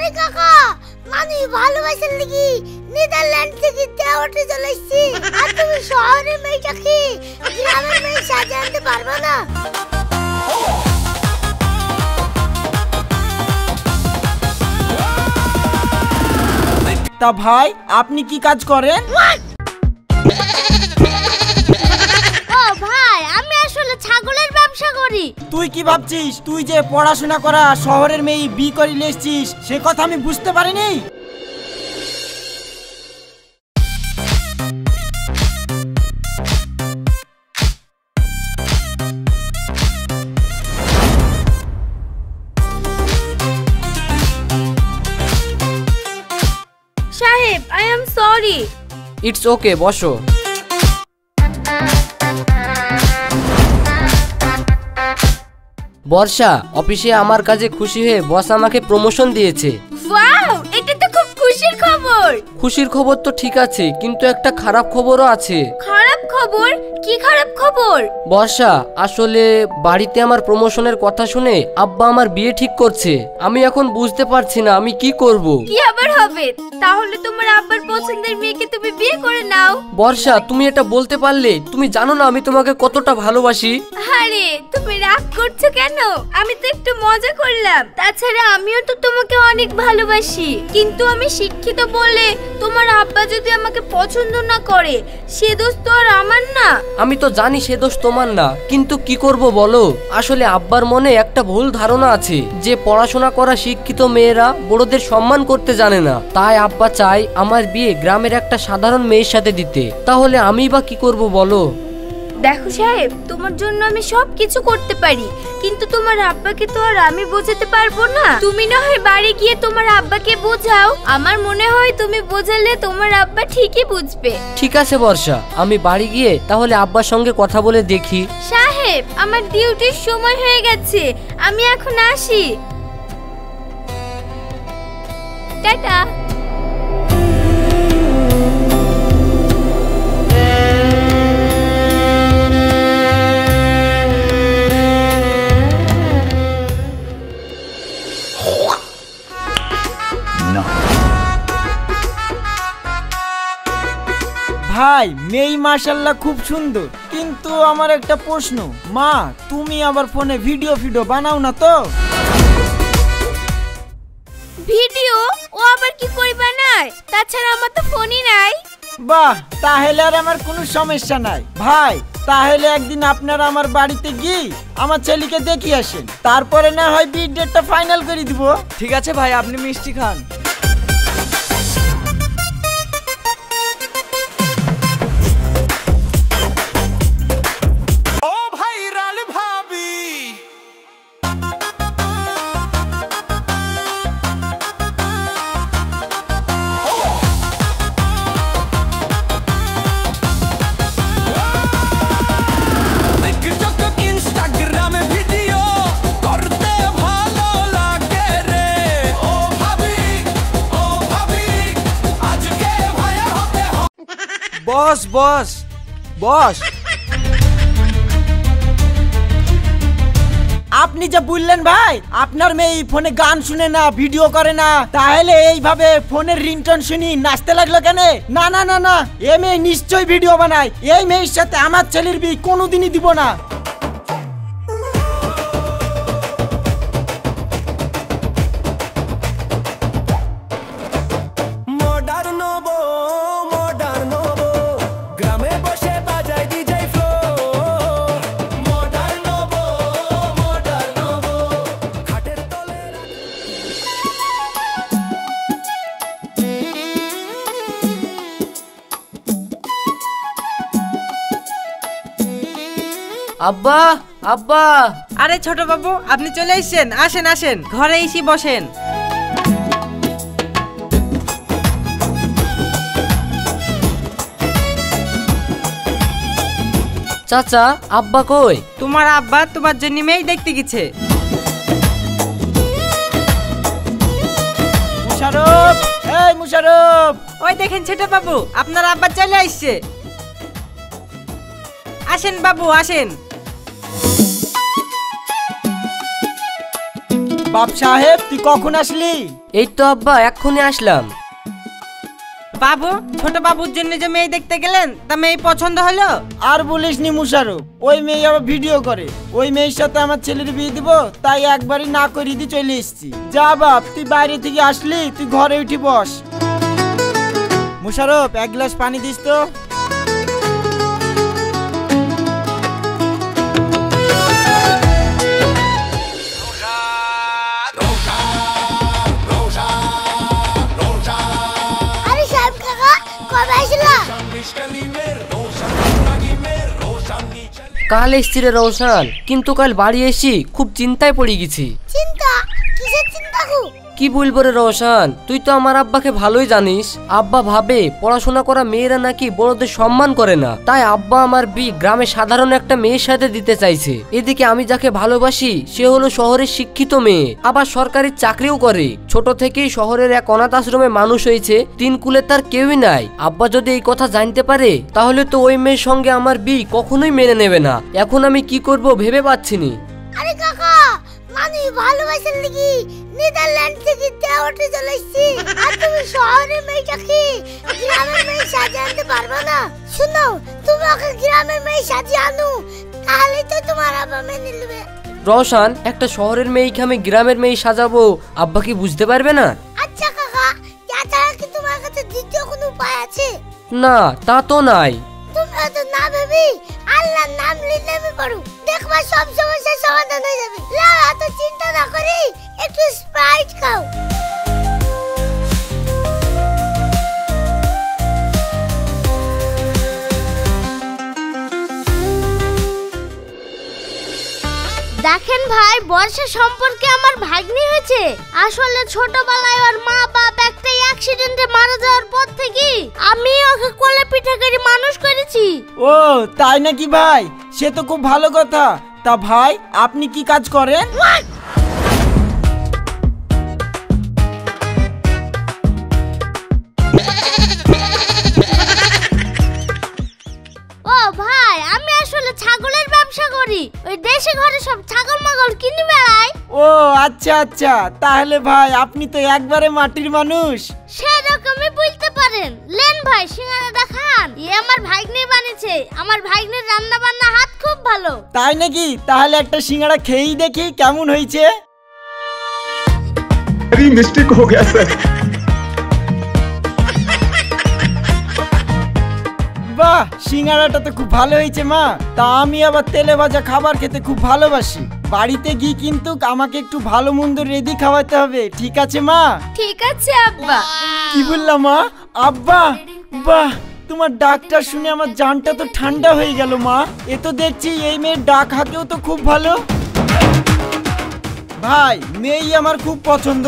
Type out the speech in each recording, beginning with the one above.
আরে কাকা, মানুষ ভালোবাসার লাগি নেদারল্যান্ড থেকে দেওয়াতে চলে এসেছি। আর তুমি শহরের মেয়েটাকে গ্রামের মেয়ে সাজিয়ে আনতে পারবে না। তা ভাই, আপনি কি কাজ করেন? ও ভাই, আমি আসলে ছাগলের ব্যবসা করি। তুই কি ভাবছিস তুই যে পড়াশোনা করা শহরের মেয়ে বি করে এসেছিস সে কথা আমি বুঝতে পারিনি? সাহেব, I am sorry. It's okay, বসো। বর্ষা, অফিসে আমার কাজে খুশি হয়ে বস আমাকে প্রমোশন দিয়েছে। ওয়াও, এটা তো খুব খুশির খবর। খুশির খবর তো ঠিক আছে, কিন্তু একটা খারাপ খবরও আছে। খারাপ খবর? কি খারাপ খবর? বর্ষা, আসলে বাড়িতে আমার প্রমোশনের কথা শুনে আব্বা আমার বিয়ে ঠিক করছে। আমি এখন বুঝতে পারছি না আমি কি করব। কি আবার হবে? তাহলে তোমার আব্বার পছন্দের মেয়েকে তুমি বিয়ে করে নাও। বর্ষা, তুমি এটা বলতে পারলে? তুমি জানো না আমি তোমাকে কতটা ভালোবাসি। আরে তুমি রাগ করছো কেন? আমি তো একটু মজা করলাম। তাছাড়া আমিও তো তোমাকে অনেক ভালোবাসি। কিন্তু আমি শিক্ষিত বলে তোমার আব্বা যদি আমাকে পছন্দ না করে, সে দোষ তো আর আমার না। আমি তো জানি সে দোষ তোমার না, কিন্তু কি করব বলো? আসলে আব্বার মনে একটা ভুল ধারণা আছে যে পড়াশোনা করা শিক্ষিত মেয়েরা বড়দের সম্মান করতে জানে না। তাই আব্বা চায় আমার বিয়ে গ্রামের একটা সাধারণ মেয়ের সাথে দিতে। তাহলে আমি বা কি করব বলো? দেখো সাহেব, তোমার জন্য আমি সব কিছু করতে পারি, কিন্তু তোমার আব্বাকে তো আর আমি বোঝাতে পারবো না। তুমি না হয় বাড়ি গিয়ে তোমার আব্বাকে বোঝাও। আমার মনে হয় তুমি বোঝালে তোমার আব্বা ঠিকই বুঝবে। ঠিক আছে বর্ষা, আমি বাড়ি গিয়ে তাহলে আব্বার সঙ্গে কথা বলে দেখি। সাহেব, আমার ডিউটির সময় হয়ে গেছে, আমি এখন আসি। টাটা। ভাই, মেয়ে মাশাআল্লাহ খুব সুন্দর, কিন্তু আমার একটা প্রশ্ন। মা, তুমি আবার ফোনে ভিডিও বানাও না তো? ভিডিও ও আবার কি করে বানায়? তাছাড়া আমার তো ফোনই নাই। বাহ, তাহলে আর আমার কোনো সমস্যা নাই। ভাই, তাহলে একদিন আপনারা আমার বাড়িতে গিয়ে আমার ছেলেকে দেখিয়ে আসেন, তারপরে না হয় বিয়ের ডেটটা ফাইনাল করে দিব। ঠিক আছে ভাই, আপনি মিষ্টি খান। বস বস বস, আপনি যে বললেন ভাই আপনার মেয়ে ফোনে গান শুনে না, ভিডিও করে না, তাহলে এইভাবে ফোনের রিংটোন শুনি নাচতে লাগলো কেন? না না না না, এই মেয়ে নিশ্চয়ই ভিডিও বানায়। এই মেয়ের সাথে আমার ছেলের বিয়ে কোনোদিনই দিব না। আব্বা, আব্বা। আরে ছোট বাবু, আপনি চলে এসেছেন। আসেন আসেন, ঘরে এসে বসেন। চাচা, আব্বা কই? তোমার আব্বা তোমার জন্য মেয়ে দেখতে গেছে। মুশারফ, এই মুশারফ। ওই দেখেন ছোট বাবু, আপনার আব্বা চলে আসছে। আসেন বাবু, আসেন। বাপ সাহেব, তুই কখন আসলি? এই তো আব্বা এক্ষুনি আসলাম। বাবু, ছোট বাবুর জন্য যে মেয়ে দেখতে গেলেন তা মেয়ে পছন্দ হলো? আর বলিস নি মুশারফ, ওই মেয়ে আবার ভিডিও করে। ওই মেয়ের সাথে আমার ছেলের বিয়ে দিব, তাই একবারই না করে দিয়ে চলে এসেছি। যা বাপ, তুই বাইরে থেকে আসলি, তুই ঘরে উঠি বস। মুশারফ, এক গ্লাস পানি দিস তো। কাল এসছি রে রওশান, কিন্তু কাল বাড়ি এসি খুব চিন্তায় পড়ে গেছি। চিন্তা? কিসের চিন্তা গো? কি বলবো রে রওশান, তুই তো আমার আব্বাকে ভালোই জানিস। আব্বা ভাবে পড়াশোনা করা মেয়েরা নাকি বড়দের সম্মান করে না, তাই আব্বা আমার গ্রামে সাধারণ একটা মেয়ের সাথে দিতে চাইছে। এদিকে আমি যাকে ভালোবাসি সে হলো শহরের শিক্ষিত মেয়ে, আবার সরকারি চাকরিও করে। ছোট থেকেই শহরের এক অনাথ আশ্রমে মানুষ হয়েছে, তিন কুলে তার কেউই নাই। আব্বা যদি এই কথা জানতে পারে তাহলে তো ওই মেয়ের সঙ্গে আমার বিয়ে কখনোই মেনে নেবে না। এখন আমি কি করব ভেবে পাচ্ছিনি। আরে কাকা, মানুষ ভালোবাসার লাগি নেদারল্যান্ড থেকে দেওয়াতে চলে এসেছি, আর তুমি শহরের মেয়েটাকে গ্রামের মেয়ে সাজিয়ে আনতে পারবে না? শুনো, তুমি ওকে গ্রামের মেয়ে সাজিয়ে আনো, তাহলে তো তোমার আব্বা মেনে নেবে। রওশান, একটা শহরের মেয়েকে আমি গ্রামের মেয়ে সাজাবো, আব্বা কি বুঝতে পারবে না? আচ্ছা কাকা, তাছাড়া কি তোমার কাছে দ্বিতীয় কোনো উপায় আছে? না, তা তো নাই। তুমি তো না ভেবে আল্লাহর নাম নিলে পারো, দেখবা সব সমস্যার সমাধান হয়ে যাবে। লাও, এত চিন্তা না করে একটু স্প্রাইট খাও। দেখেন ভাই, বর্ষা সম্পর্কে আমার ভাগ্নি হয়েছে। আসলে ছোটবেলায় ওর মা বাবা একটা অ্যাক্সিডেন্টে মারা যাওয়ার পর থেকে আমি ওকে কোলে পিঠে করে মানুষ করেছি। ও তাই নাকি ভাই? সে তো খুব ভালো কথা। তা ভাই, আপনি কি কাজ করেন? ও ভাই, আমি আসলে ছাগলের ব্যবসা করি। ওই দেশে ঘরে সব ছাগল মাগল কিনে বেড়াই। ও আচ্ছা আচ্ছা, তাহলে ভাই আপনি তো একবারে মাটির মানুষ। সেরকমই বলতে পারেন। লেন ভাই, সিঙ্গারা দেখান। আমার ভাগ্নি বানিয়েছে। আমার ভাগ্নির রান্না বান্না হাত খুব ভালো। তাই নাকি? তাহলে একটা সিঙ্গারা খেয়েই দেখি কেমন হয়েছে। मिस्टेक हो गया सर। বাহ, সিঙ্গারাটা তো খুব ভালো হয়েছে মা। তা আমি আবার তেলে ভাজা খাবার খেতে খুব ভালোবাসি। বাড়িতে গিয়ে কিন্তু আমাকে একটু ভালো মন্দ রেডি খাওয়াতে হবে, ঠিক আছে মা? ঠিক আছে আব্বা। কি বললাম মা? আব্বা? বাহ, তোমার ডাকটা শুনে আমার জানটা তো ঠান্ডা হয়ে গেল মা। এ তো দেখছি এই মেয়ের ডাক হাতেও তো খুব ভালো। ভাই, মেয়েই আমার খুব পছন্দ।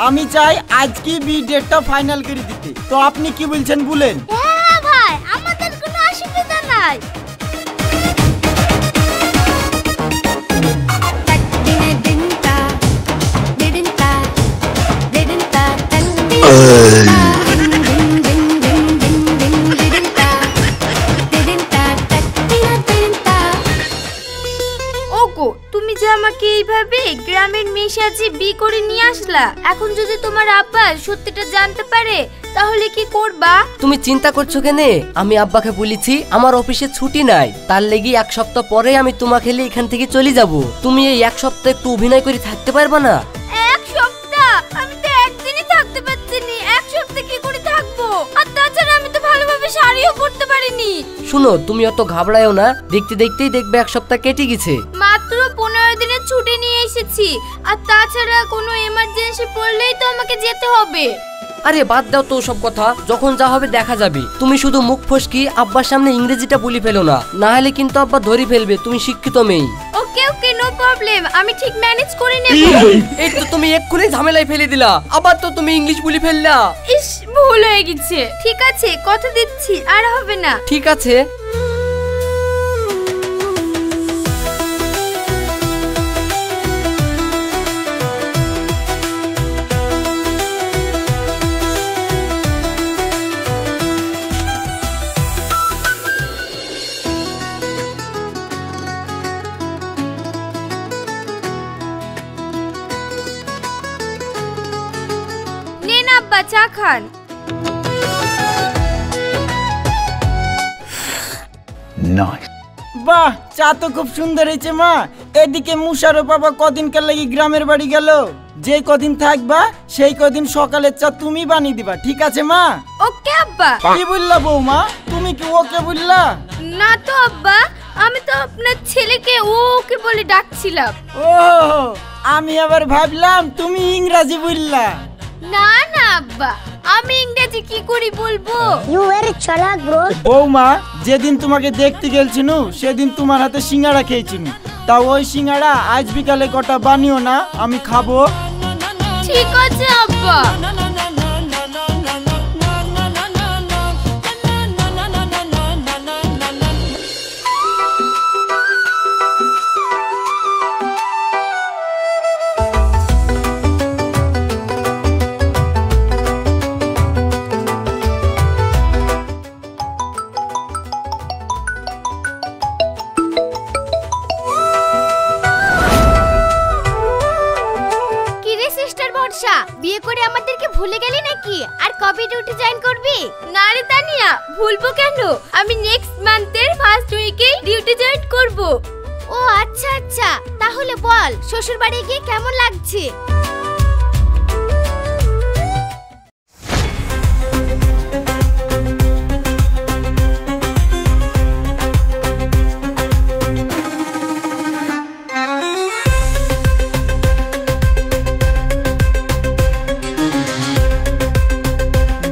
আমি চাই আজকে বি ডেটটা ফাইনাল করে দিতে। তো আপনি কি বলছেন বলেন? হ্যাঁ ভাই, আমাদের কোনো অসুবিধা নাই। ওগো, তুমি যে আমাকে এইভাবে গ্রামের মেয়ে সাজিয়ে বিয়ে করে নিয়ে আসলা, এখন যদি তোমার আব্বা সত্যিটা জানতে পারে তাহলে কি করবা? তুমি চিন্তা করছো কেনে? আমি আব্বাকে বলেছি আমার অফিসে ছুটি নাই, তার লেগে এক সপ্তাহ পরে আমি তোমাকে নিয়ে এখান থেকে চলে যাব। তুমি এই এক সপ্তাহ একটু অভিনয় করে থাকতে পারবে না? এক সপ্তাহ? আমি তো একদিনই থাকতে পারছি না। এক সপ্তাহ কি করে থাকবো? আর তাছাড়া আমি তো ভালোভাবে শাড়িও পরতে পারিনি। শুনো, তুমি অত ঘাবড়ায়ও না, দেখতে দেখতেই দেখবে এক সপ্তাহ কেটে গেছে। মাত্র 15 দিনের ছুটি নিয়ে এসেছি, আর তাছাড়া কোনো এমার্জেন্সি পড়লেই তো আমাকে যেতে হবে। আরে বাদ দাও তো সব কথা, যখন যা হবে দেখা যাবে। তুমি শুধু মুখ ফসকি আব্বার সামনে ইংরেজিটা বলি ফেলো না, না হলে কিন্তু আব্বা ধরে ফেলবে। তুমি শিক্ষিত মেয়ে। ওকে ওকে, নো প্রবলেম, আমি ঠিক ম্যানেজ করে নেব। এই তো তুমি এক্ষুনি ঝামেলায় ফেলে দিলা, আবার তো তুমি ইংলিশ বলি ফেললা। ইস, ভুল হয়ে গেছে। ঠিক আছে, কথা দিচ্ছি আর হবে না। ঠিক আছে। আব্বা চা খান। বাহ, চা তো খুব সুন্দর হয়েছে মা। এদিকে মুশারো বাবা কদিনকার লাগি গ্রামের বাড়ি গেল। যে কদিন থাকবা সেই কদিন সকালের চা তুমি বানিয়ে দিবা, ঠিক আছে মা? ওকে আব্বা। কি বললা বৌমা, তুমি কি ওকে বললা? না তো আব্বা, আমি তো আপনার ছেলেকে ওকে বলে ডাকছিলাম। ও, আমি আবার ভাবলাম তুমি ইংরাজি বললা। না না আব্বা, আমি ইংরেজি কি করে বলবো? বৌমা, যেদিন তোমাকে দেখতে গেলছিল সেদিন তোমার হাতে সিঙ্গাড়া খেয়েছিনু। তা ওই সিঙ্গাড়া আজ বিকালে কটা বানিও না, আমি খাবো। ঠিক আছে আব্বা। বিয়ে করে আমাদেরকে ভুলে গেলি নাকি? আর কবে ডিউটি জয়েন করবি? না রে তানিয়া, ভুলবো কেন? আমি নেক্সট মান্থের ফার্স্ট উইকে ডিউটি জয়েন করব। ও আচ্ছা আচ্ছা, তাহলে বল শ্বশুর বাড়ি গিয়ে কেমন লাগছে?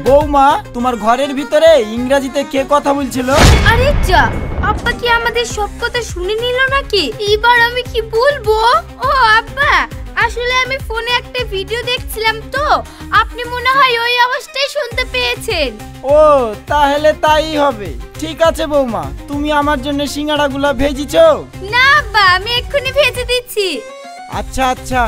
বৌমা, তোমার ঘরের ভিতরে ইংরেজিতে কে কথা বলছিল? আরে যা, আব্বা কি আমাদের সব কথা শুনে নিল নাকি? এবার আমি কি বলবো? ও আব্বা, আসলে আমি ফোনে একটা ভিডিও দেখছিলাম তো, আপনি মনে হয় ওই আওয়াজটাই শুনতে পেয়েছেন। ও, তাহলে তাই হবে। ঠিক আছে বৌমা, তুমি আমার জন্য সিঙ্গাড়াগুলা ভেজিছো? না আব্বা, আমি এক্ষুনি ভেজে দিচ্ছি। আচ্ছা আচ্ছা।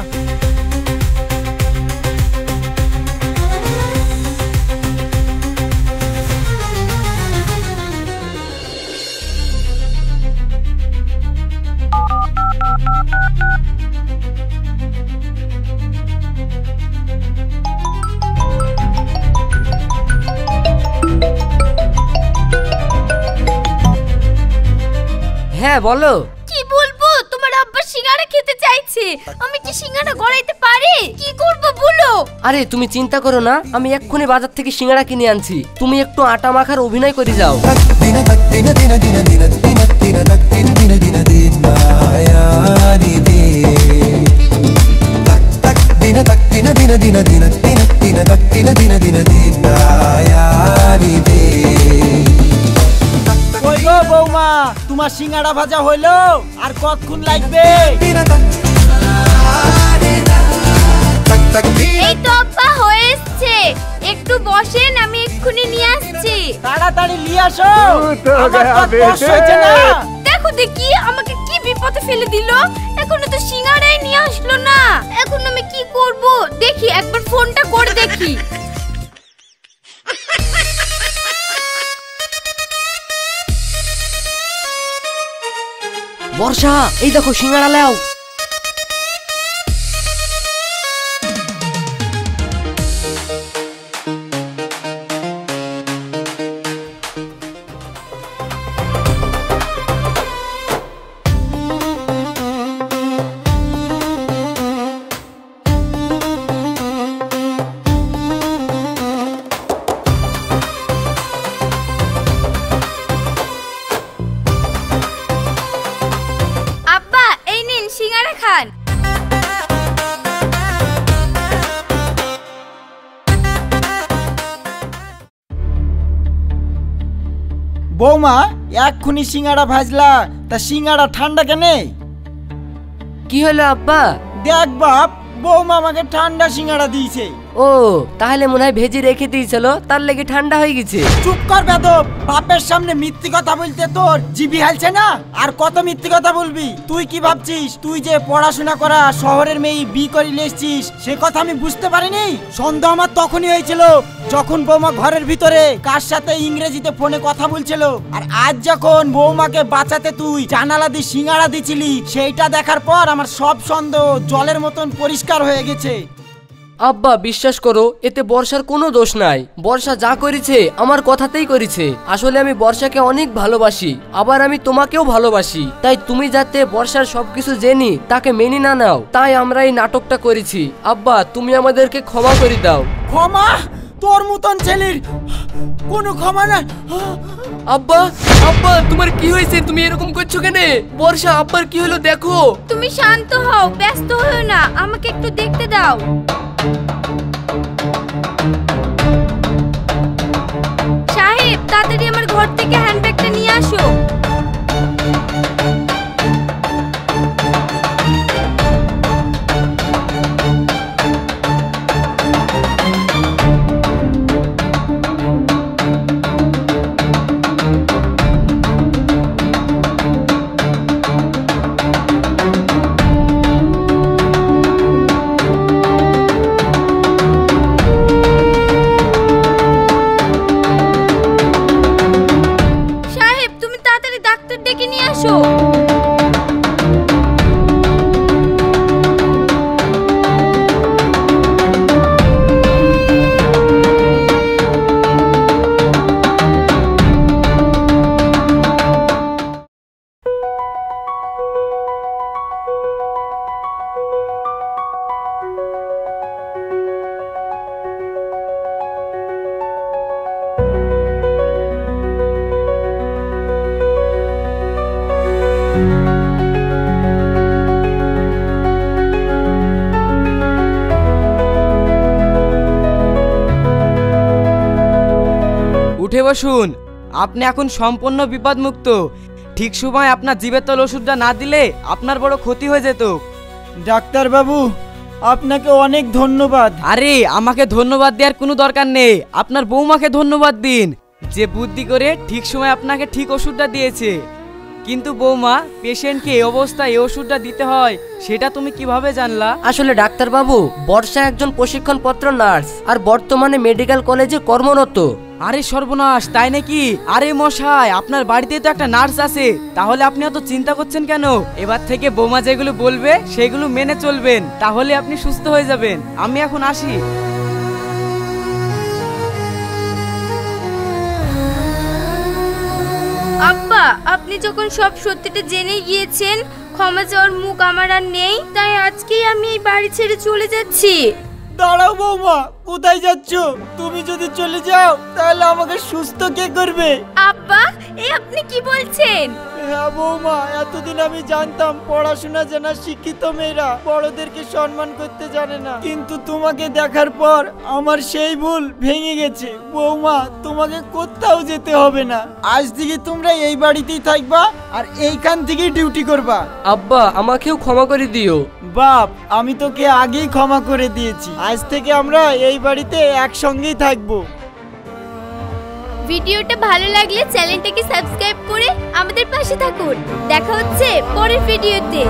হ্যাঁ বলো। কি বলবো, তোমার আব্বা সিঙ্গাড়া খেতে চাইছে। আমি কি সিঙ্গাড়া গড়াইতে পারি? কি করব বলো? আরে তুমি চিন্তা করো না, আমি এক্ষুনি বাজার থেকে সিঙ্গাড়া কিনে আনছি। তুমি একটু আটা মাখার অভিনয় করে যাও। কই গো বৌমা, তোমার সিঙ্গাড়া ভাজা হইলো? আর কতক্ষণ লাগবে? এই তো আব্বা হয়ে এসেছে, একটু বসেন, আমি এক্ষুনি নিয়ে আসছি। তাড়াতাড়ি নিয়ে আসো, আমার তো কষ্ট হচ্ছে না। দেখো দেখি আমাকে কি বিপদে ফেলে দিল। এখনো তো সিঙ্গাড়াই নিয়ে আসলো না। এখন আমি কি করব? দেখি একবার ফোনটা করে দেখি। বর্ষা, এই দেখো সিঙ্গাড়া লাও। আব্বা এই নিন সিঙ্গাড়া খান। বৌমা, এক্ষুনি সিঙ্গাড়া ভাজলা, তা সিঙ্গাড়া ঠান্ডা কেনে? কি হলো আব্বা? দেখ বাপ, বৌমা আমাকে ঠান্ডা সিঙ্গাড়া দিয়েছে। ও, তাহলে মনে হয় ভেজে রেখে দিয়েছিল, তার লেগে ঠান্ডা হয়ে গেছে। চুপ কর বেদব, বাপের সামনে মিথ্যে কথা বলতে তোর জিভি হালছে না? আর কত মিথ্যে কথা বলবি? তুই কি ভাবছিস তুই যে পড়াশোনা করা শহরের মেয়ে বি করে এসছিস সে কথা আমি বুঝতে পারিনি? সন্দেহ আমার তখনই হয়েছিল যখন বৌমা ঘরের ভিতরে কার সাথে ইংরেজিতে ফোনে কথা বলছিল। আর আজ যখন বৌমাকে বাঁচাতে তুই জানালা দিয়ে সিঙ্গাড়া দিছিলি, সেইটা দেখার পর আমার সব সন্দেহ জলের মতন পরিষ্কার হয়ে গেছে। আব্বা বিশ্বাস করো, এতে বর্ষার কোনো দোষ নাই। বর্ষা যা করেছে আমার কথাতেই করেছে। আসলে আমি বর্ষাকে অনেক ভালোবাসি, আবার আমি তোমাকেও ভালোবাসি। তাই তুমি যাতে বর্ষার সবকিছু জেনে তাকে মেনে না নাও, তাই আমরা এই নাটকটা করেছি। আব্বা তুমি আমাদেরকে ক্ষমা করে দাও। ক্ষমা? তোর মতন ছেলের কোনো ক্ষমা না। আব্বা, আব্বা তোমার কি হয়েছে? তুমি এরকম করছো কেন? বর্ষা আব্বার কি হলো দেখো। তুমি শান্ত হও, ব্যস্ত হও না, আমাকে একটু দেখতে দাও। সাহেব, তাড়াতাড়ি আমার ঘর থেকে হ্যান্ডব্যাগটা নিয়ে আসো। সাহেব, তুমি তাড়াতাড়ি ডাক্তার ডেকে নিয়ে আসো। উঠে বসুন। আপনি এখন সম্পূর্ণ বিপদমুক্ত। ঠিক সময় আপনার জীবের ওষুধটা না দিলে আপনার বড় ক্ষতি হয়ে যেত। ডাক্তার বাবু, আপনাকে অনেক ধন্যবাদ। আরে আমাকে ধন্যবাদ দেওয়ার কোনো দরকার নেই, আপনার বৌমাকে ধন্যবাদ দিন, যে বুদ্ধি করে ঠিক সময় আপনাকে ঠিক ওষুধটা দিয়েছে। কিন্তু বৌমা, পেশেন্টকে এই অবস্থায় এই ওষুধটা দিতে হয় সেটা তুমি কিভাবে জানলা? আসলে ডাক্তার বাবু, বর্ষা একজন প্রশিক্ষণপত্র নার্স আর বর্তমানে মেডিকেল কলেজে কর্মরত। আরে সর্বনাশ, তাই নাকি? আরে মশাই, আপনার বাড়িতে তো একটা নার্স আছে, তাহলে আপনি অত চিন্তা করছেন কেন? এবার থেকে বৌমা যেগুলো বলবে সেগুলো মেনে চলবেন, তাহলে আপনি সুস্থ হয়ে যাবেন। আমি এখন আসি। আব্বা, আপনি যখন সব সত্যিটা জেনে গিয়েছেন, ক্ষমা চাওয়ার মুখ আমার আর নেই, তাই আজকেই আমি এই বাড়ি ছেড়ে চলে যাচ্ছি। দাঁড়াও বৌমা, কোথায় যাচ্ছ? তুমি যদি চলে যাও তাহলে আমাকে সুস্থ কে করবে? আব্বা, এই আপনি কি বলছেন? হ্যাঁ বৌমা, এতদিন আমি জানতাম পড়াশোনা জানা শিক্ষিত মেয়েরা বড়দেরকে সম্মান করতে জানে না, কিন্তু তোমাকে দেখার পর আমার সেই ভুল ভেঙে গেছে। বৌমা, তোমাকে কোথাও যেতে হবে না। আজ থেকে তোমরা এই বাড়িতেই থাকবা আর এইখান থেকেই ডিউটি করবা। আব্বা আমাকেও ক্ষমা করে দিও। বাপ, আমি তোকে আগেই ক্ষমা করে দিয়েছি। আজ থেকে আমরা এই বাড়িতে একসঙ্গেই থাকবো। ভিডিওটা ভালো লাগলে চ্যানেলটাকে সাবস্ক্রাইব করে আমাদের পাশে থাকুন। দেখা হচ্ছে পরের ভিডিওতে।